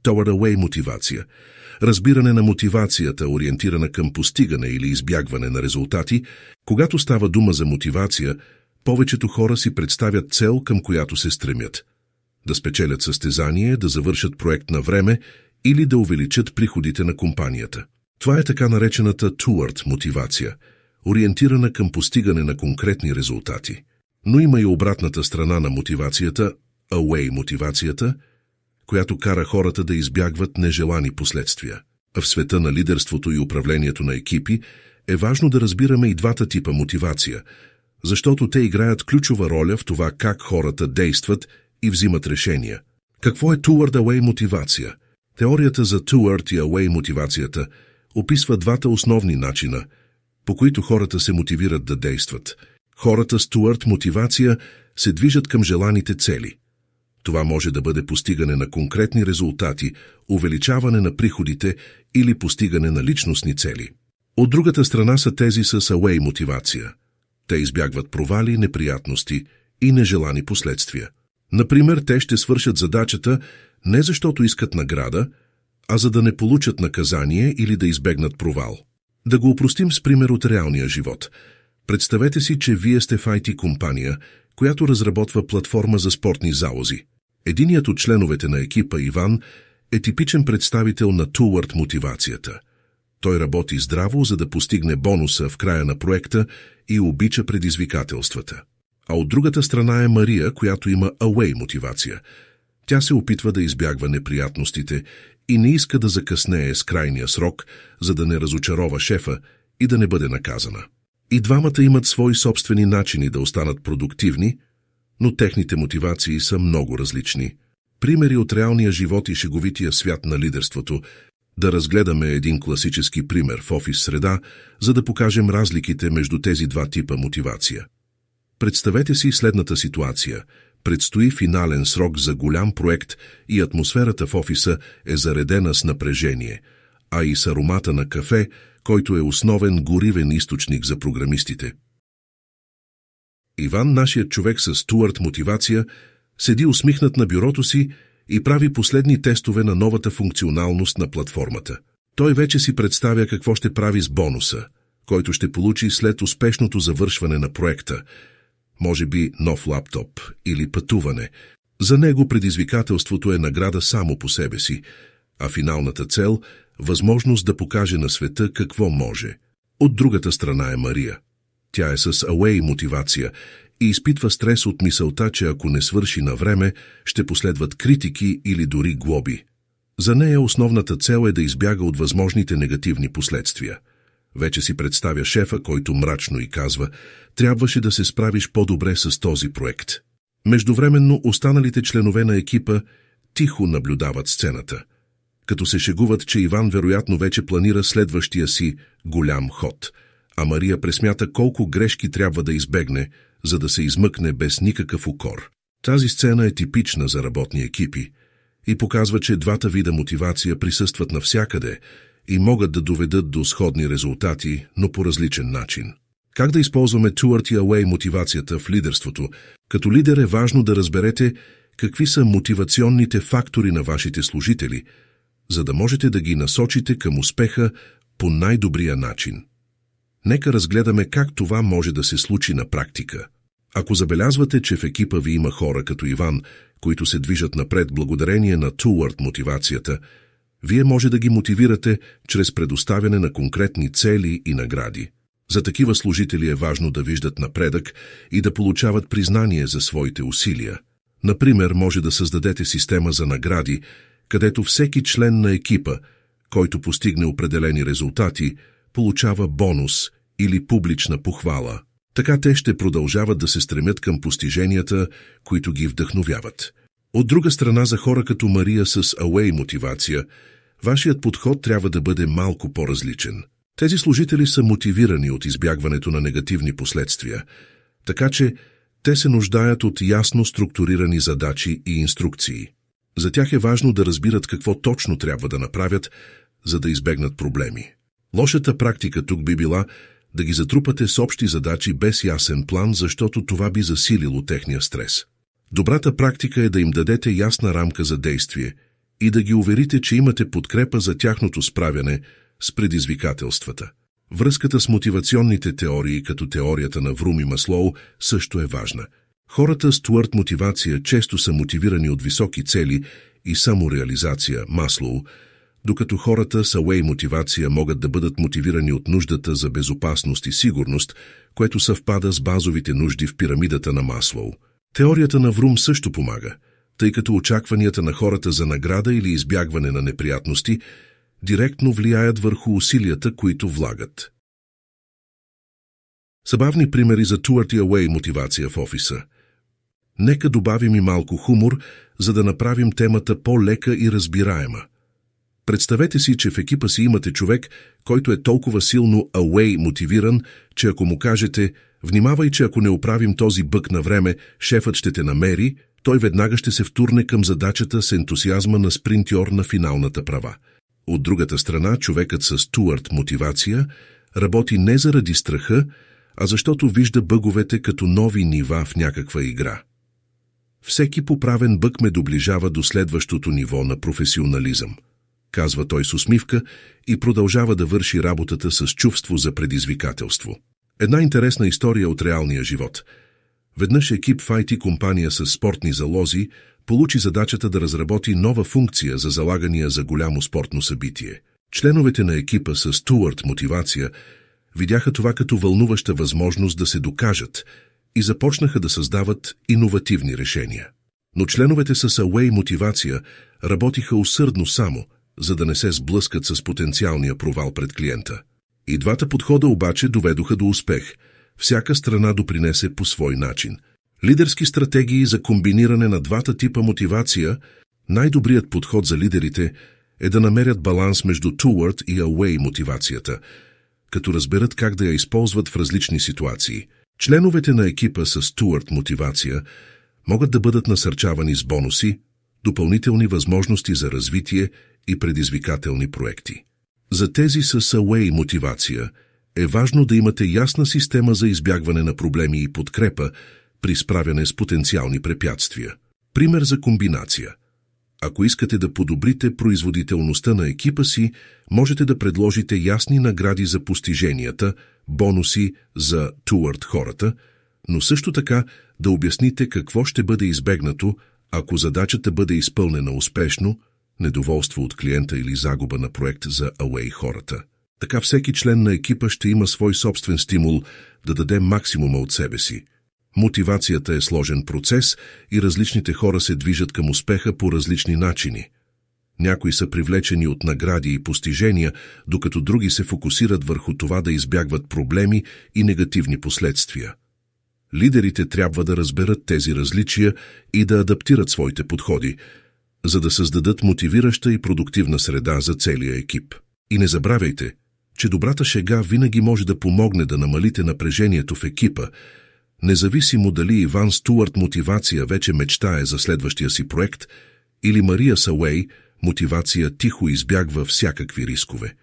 Toward Away мотивация. Разбиране на мотивацията, ориентирана към постигане или избягване на резултати. Когато става дума за мотивация, повечето хора си представят цел, към която се стремят. Да спечелят състезание, да завършат проект на време или да увеличат приходите на компанията. Това е така наречената Toward мотивация, ориентирана към постигане на конкретни резултати. Но има и обратната страна на мотивацията, Away мотивацията, която кара хората да избягват нежелани последствия. А в света на лидерството и управлението на екипи е важно да разбираме и двата типа мотивация, защото те играят ключова роля в това как хората действат и взимат решения. Какво е Toward Away мотивация? Теорията за Toward и Away мотивацията описва двата основни начина, по които хората се мотивират да действат. Хората с Toward мотивация се движат към желаните цели. Това може да бъде постигане на конкретни резултати, увеличаване на приходите или постигане на личностни цели. От другата страна са тези с Away мотивация. Те избягват провали, неприятности и нежелани последствия. Например, те ще свършат задачата не защото искат награда, а за да не получат наказание или да избегнат провал. Да го опростим с пример от реалния живот. Представете си, че вие сте в IT компания, която разработва платформа за спортни залози. Единият от членовете на екипа, Иван, е типичен представител на Toward мотивацията. Той работи здраво, за да постигне бонуса в края на проекта и обича предизвикателствата. А от другата страна е Мария, която има Away мотивация. Тя се опитва да избягва неприятностите и не иска да закъснее с крайния срок, за да не разочарова шефа и да не бъде наказана. И двамата имат свои собствени начини да останат продуктивни, но техните мотивации са много различни. Примери от реалния живот и шеговития свят на лидерството. Да разгледаме един класически пример в офис среда, за да покажем разликите между тези два типа мотивация. Представете си следната ситуация. Предстои финален срок за голям проект и атмосферата в офиса е заредена с напрежение, а и с аромата на кафе, който е основен горивен източник за програмистите. Иван, нашият човек с Toward мотивация, седи усмихнат на бюрото си и прави последни тестове на новата функционалност на платформата. Той вече си представя какво ще прави с бонуса, който ще получи след успешното завършване на проекта. Може би нов лаптоп или пътуване. За него предизвикателството е награда само по себе си, а финалната цел – възможност да покаже на света какво може. От другата страна е Мария. Тя е с Away мотивация и изпитва стрес от мисълта, че ако не свърши на време, ще последват критики или дори глоби. За нея основната цел е да избяга от възможните негативни последствия. Вече си представя шефа, който мрачно й казва: трябваше да се справиш по-добре с този проект. Междувременно останалите членове на екипа тихо наблюдават сцената, като се шегуват, че Иван вероятно вече планира следващия си голям ход, а Мария пресмята колко грешки трябва да избегне, за да се измъкне без никакъв укор. Тази сцена е типична за работни екипи и показва, че двата вида мотивация присъстват навсякъде и могат да доведат до сходни резултати, но по различен начин. Как да използваме Toward и Away мотивацията в лидерството? Като лидер е важно да разберете какви са мотивационните фактори на вашите служители, за да можете да ги насочите към успеха по най-добрия начин. Нека разгледаме как това може да се случи на практика. Ако забелязвате, че в екипа ви има хора като Иван, които се движат напред благодарение на Toward мотивацията, вие може да ги мотивирате чрез предоставяне на конкретни цели и награди. За такива служители е важно да виждат напредък и да получават признание за своите усилия. Например, може да създадете система за награди, където всеки член на екипа, който постигне определени резултати, получава бонус или публична похвала. Така те ще продължават да се стремят към постиженията, които ги вдъхновяват. От друга страна, за хора като Мария с Away мотивация, вашият подход трябва да бъде малко по-различен. Тези служители са мотивирани от избягването на негативни последствия, така че те се нуждаят от ясно структурирани задачи и инструкции. За тях е важно да разбират какво точно трябва да направят, за да избегнат проблеми. Лошата практика тук би била да ги затрупате с общи задачи без ясен план, защото това би засилило техния стрес. Добрата практика е да им дадете ясна рамка за действие и да ги уверите, че имате подкрепа за тяхното справяне с предизвикателствата. Връзката с мотивационните теории, като теорията на Врум и Маслоу, също е важна. Хората с Стюарт мотивация често са мотивирани от високи цели и самореализация, Маслоу, докато хората с Ауей мотивация могат да бъдат мотивирани от нуждата за безопасност и сигурност, което съвпада с базовите нужди в пирамидата на Маслоу. Теорията на Врум също помага, тъй като очакванията на хората за награда или избягване на неприятности директно влияят върху усилията, които влагат. Забавни примери за Стюарт и Ауей мотивация в офиса. Нека добавим и малко хумор, за да направим темата по-лека и разбираема. Представете си, че в екипа си имате човек, който е толкова силно Ауей мотивиран, че ако му кажете «Внимавай, че ако не оправим този бъг на време, шефът ще те намери», той веднага ще се втурне към задачата с ентусиазма на спринтьор на финалната права. От другата страна, човекът с Стюарт мотивация работи не заради страха, а защото вижда бъговете като нови нива в някаква игра. Всеки поправен бъг ме доближава до следващото ниво на професионализъм, казва той с усмивка и продължава да върши работата с чувство за предизвикателство. Една интересна история от реалния живот. Веднъж екип в IT компания с спортни залози получи задачата да разработи нова функция за залагания за голямо спортно събитие. Членовете на екипа с Стюарт мотивация видяха това като вълнуваща възможност да се докажат и започнаха да създават иновативни решения. Но членовете с Ауей мотивация работиха усърдно само, за да не се сблъскат с потенциалния провал пред клиента. И двата подхода обаче доведоха до успех. Всяка страна допринесе по свой начин. Лидерски стратегии за комбиниране на двата типа мотивация. Най-добрият подход за лидерите е да намерят баланс между Стюарт и Ауей мотивацията, като разберат как да я използват в различни ситуации. Членовете на екипа с Стюарт мотивация могат да бъдат насърчавани с бонуси, допълнителни възможности за развитие и предизвикателни проекти. За тези с Ауей мотивация е важно да имате ясна система за избягване на проблеми и подкрепа при справяне с потенциални препятствия. Пример за комбинация. Ако искате да подобрите производителността на екипа си, можете да предложите ясни награди за постиженията, бонуси за Стюарт хората, но също така да обясните какво ще бъде избегнато, ако задачата бъде изпълнена успешно, недоволство от клиента или загуба на проект за Ауей хората. Така всеки член на екипа ще има свой собствен стимул да даде максимума от себе си. Мотивацията е сложен процес и различните хора се движат към успеха по различни начини. Някои са привлечени от награди и постижения, докато други се фокусират върху това да избягват проблеми и негативни последствия. Лидерите трябва да разберат тези различия и да адаптират своите подходи, за да създадат мотивираща и продуктивна среда за целия екип. И не забравяйте, че добрата шега винаги може да помогне да намалите напрежението в екипа, независимо дали Иван Стюарт мотивация вече мечтае за следващия си проект или Мария с Ауей мотивация тихо избягва всякакви рискове.